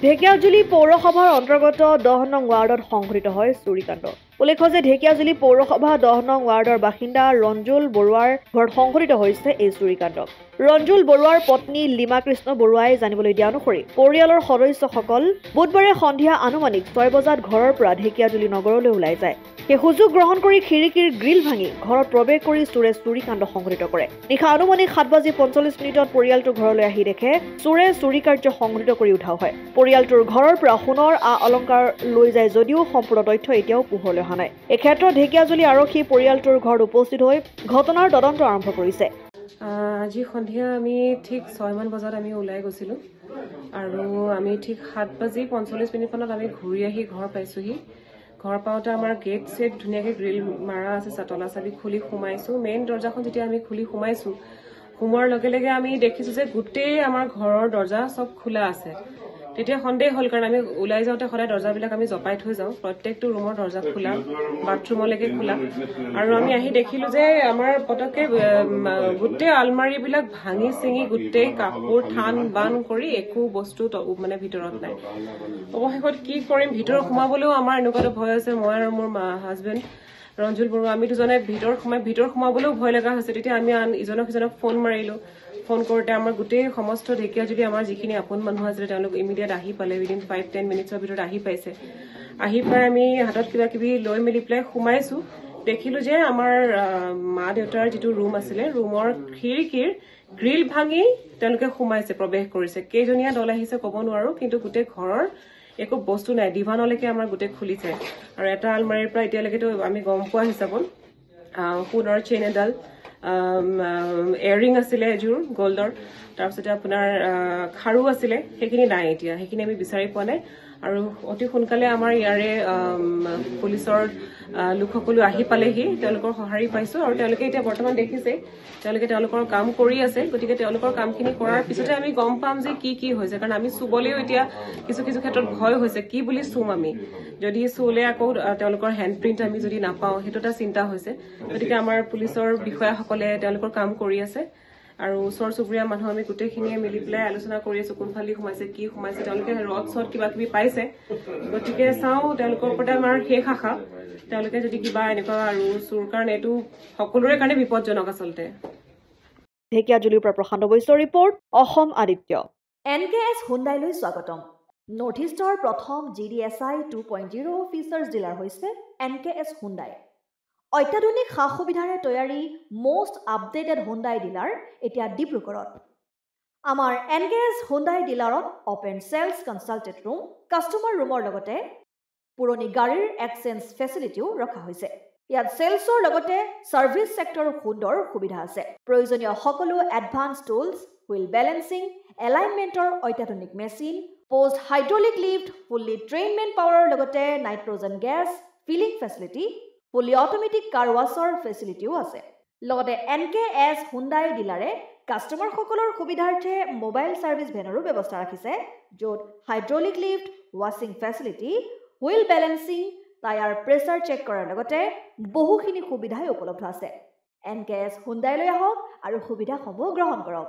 ঢেকিয়াজুলি পৌৰসভাৰ অন্তৰ্গত 10 নং ৱাৰ্ডত সংঘটিত হয় চুৰিকাণ্ড। উল্লেখ্য যে ঢেকিয়াজুলি পৌৰসভা 10 নং ৱাৰ্ডৰ বাসিন্দা ৰঞ্জুল বৰুৱাৰ ঘৰত সংঘটিত হৈছে এই চুৰিকাণ্ড। ৰঞ্জুল বৰুৱাৰ পত্নী লিমা কৃষ্ণ বৰুৱাই জানিবলৈ দিয়া অনুসৰি পৰিয়ালৰ সদস্যসকল বুধবাৰে সন্ধিয়া আনুমানিক 6 বজাত ঘৰৰ পৰা ঢেকিয়াজুলি নগৰলৈ ওলাই যায়। সেই সুযোগ গ্ৰহণ কৰি খিৰিকীৰ গ্ৰিল ভাঙি ঘৰত প্ৰৱেশ কৰি চোৰে চুৰিকাণ্ড সংঘটিত কৰে। নিশা আনুমানিক 7:45 পৰিয়ালটো ঘৰলৈ আহি দেখে চোৰে চুৰি কাৰ্য সংঘটিত কৰি উঠাও হয়। পৰিয়ালটোৰ ঘৰৰ পৰা সোণৰ অলংকাৰ লৈ যায় যদিও সম্পূৰ্ণ তথ্য এতিয়াও পোহৰলৈ অহা নাই। এই ক্ষেত্ৰত ঢেকিয়াজুলি আৰক্ষী পৰিয়ালটোৰ ঘৰত উপস্থিত হৈ ঘটনাৰ তদন্ত আৰম্ভ কৰিছে। আজি সন্ধিয়া আমি ঠিক 6 মান বজাত আমি ওলাই গৈছিলোঁ আৰু আমি ঠিক 7:45 আমি ঘূৰি আহি ঘৰ পাইছোঁহি। ঘৰ পাওঁতে আমাৰ গেট চেট ধুনীয়াকৈ গ্ৰিল মাৰা আছে, তলা চাবি খুলি সোমাইছোঁ। মেইন দৰ্জাখন যেতিয়া আমি খুলি সোমাইছোঁ, সোমোৱাৰ লগে লগে আমি দেখিছোঁ যে গোটেই আমাৰ ঘৰৰ দৰ্জা চব খোলা আছে। তেতিয়া সন্দেহ হ'ল, কাৰণ আমি ওলাই যাওঁতে সদায় দৰ্জাবিলাক আমি জপাই থৈ যাওঁ, প্ৰত্যেকটো ৰুমৰ দৰ্জা খোলা, বাথৰুমলৈকে খোলা। আৰু আমি আহি দেখিলোঁ যে আমাৰ পটককৈ গোটেই আলমাৰীবিলাক ভাঙি চিঙি গোটেই কাপোৰ থান বান কৰি একো বস্তু মানে ভিতৰত নাই। অৱশেষত কি কৰিম, ভিতৰত সোমাবলৈও আমাৰ এনেকুৱা এটা ভয় আছে। মই আৰু মোৰ হাজবেণ্ড ৰঞ্জুল বৰুৱা, আমি দুজনে ভিতৰত সোমাবলৈও ভয় লগা হৈছে। তেতিয়া আমি ইজনক সিজনক ফোন মাৰিলোঁ। ফোন কৰোঁতে আমাৰ গোটেই সমস্ত ঢেকিয়াজুলি আমাৰ যিখিনি আপোন মানুহ আছিলে তেওঁলোক ইমিডিয়েট আহি পালে। উইদিন 5-10 মিনিটছৰ ভিতৰত আহি পাইছে। আহি পাই আমি হাতত কিবা কিবি লৈ মেলি পেলাই সোমাইছোঁ। দেখিলোঁ যে আমাৰ মা দেউতাৰ যিটো ৰুম আছিলে, ৰুমৰ খিৰিকীৰ গ্ৰিল ভাঙি তেওঁলোকে সোমাইছে, প্ৰৱেশ কৰিছে। কেইজনীয়া দল আহিছে ক'ব নোৱাৰোঁ, কিন্তু গোটেই ঘৰৰ একো বস্তু নাই। ডিভানলৈকে আমাৰ গোটেই খুলিছে। আৰু এটা আলমাৰীৰ পৰা এতিয়ালৈকেতো আমি গম পোৱা হিচাপত সোণৰ চেইন এডাল, এয়াৰিং আছিলে এযোৰ গল্ডৰ, তাৰপিছতে আপোনাৰ খাৰু আছিলে, সেইখিনি নাই এতিয়া, সেইখিনি আমি বিচাৰি পোৱা নাই। আৰু অতি সোনকালে আমাৰ ইয়াৰে পুলিচৰ লোকসকলো আহি পালেহি, তেওঁলোকৰ সঁহাৰি পাইছোঁ। আৰু তেওঁলোকে এতিয়া বৰ্তমান দেখিছে তেওঁলোকে তেওঁলোকৰ কাম কৰি আছে। গতিকে তেওঁলোকৰ কামখিনি কৰাৰ পিছতে আমি গম পাম যে কি হৈছে, কাৰণ আমি চুবলৈও এতিয়া কিছু কিছু ক্ষেত্ৰত ভয় হৈছে। কি বুলি চুম আমি, যদি চুলে আকৌ তেওঁলোকৰ হেণ্ডপ্ৰিণ্ট আমি যদি নাপাওঁ, সেইটো এটা চিন্তা হৈছে। গতিকে আমাৰ পুলিচৰ বিষয়াসকলে তেওঁলোকৰ কাম কৰি আছে। আৰু ওচৰ চুবুৰীয়া মানুহ আমি গোটেইখিনিয়ে মিলি পেলাই আলোচনা কৰি আছোঁ, কোনফালে সোমাইছে, কি সোমাইছে। তেওঁলোকে ৰড চড কিবা কিবি পাইছে। গতিকে চাওঁ, তেওঁলোকৰ ওপৰতে আমাৰ শেষ আশা। তেওঁলোকে যদি কিবা এনেকুৱা আৰু চোৰ, কাৰণ এইটো সকলোৰে কাৰণে বিপদজনক আচলতে। ঢেকিয়াজুলিৰ পৰা প্ৰশান্ত বৈশ্যৰ ৰিপৰ্ট, অসম আদিত্য। NKS হুণ্ডাইলৈ স্বাগতম। নৰ্থ ইষ্টৰ প্ৰথম GDSI 2.0 ফিচাৰ্ছ ডিলাৰ হৈছে NKS হুণ্ডাই। অত্যাধুনিক সা সুবিধাৰে তৈয়াৰী মষ্ট আপডেটেড হুণ্ডাই ডিলাৰ এতিয়া ডিব্ৰুগড়ত। আমাৰ NKS হুণ্ডাই ডিলাৰত open sales consulted room, customer ৰুমৰ লগতে পুৰণি গাড়ীৰ এক্সচেঞ্জ ফেচিলিটিও ৰখা হৈছে। ইয়াত চেলছৰ লগতে ছাৰ্ভিচ ছেক্টৰৰ সুন্দৰ সুবিধা আছে। প্ৰয়োজনীয় সকলো এডভান্স টুলছ, হুইল বেলেন্সিং, এলাইনমেণ্টৰ অত্যাধুনিক machine, post hydraulic lift, fully ট্ৰেইনমেণ্ট পাৱাৰৰ লগতে nitrogen gas filling facility, fully automatic car ৱাছৰ ফেচিলিটিও আছে। লগতে NKS হুণ্ডাই ডিলাৰে কাষ্টমাৰসকলৰ সুবিধাৰ্থে মোবাইল ছাৰ্ভিচ ভেনৰো ব্যৱস্থা ৰাখিছে, য'ত হাইড্ৰলিক লিফ্ট, ৱাশ্বিং facility, wheel balancing, tyre pressure check কৰাৰ লগতে বহুখিনি সুবিধাই উপলব্ধ আছে। NKS হুণ্ডাইলৈ আহক আৰু সুবিধাসমূহ গ্ৰহণ কৰক।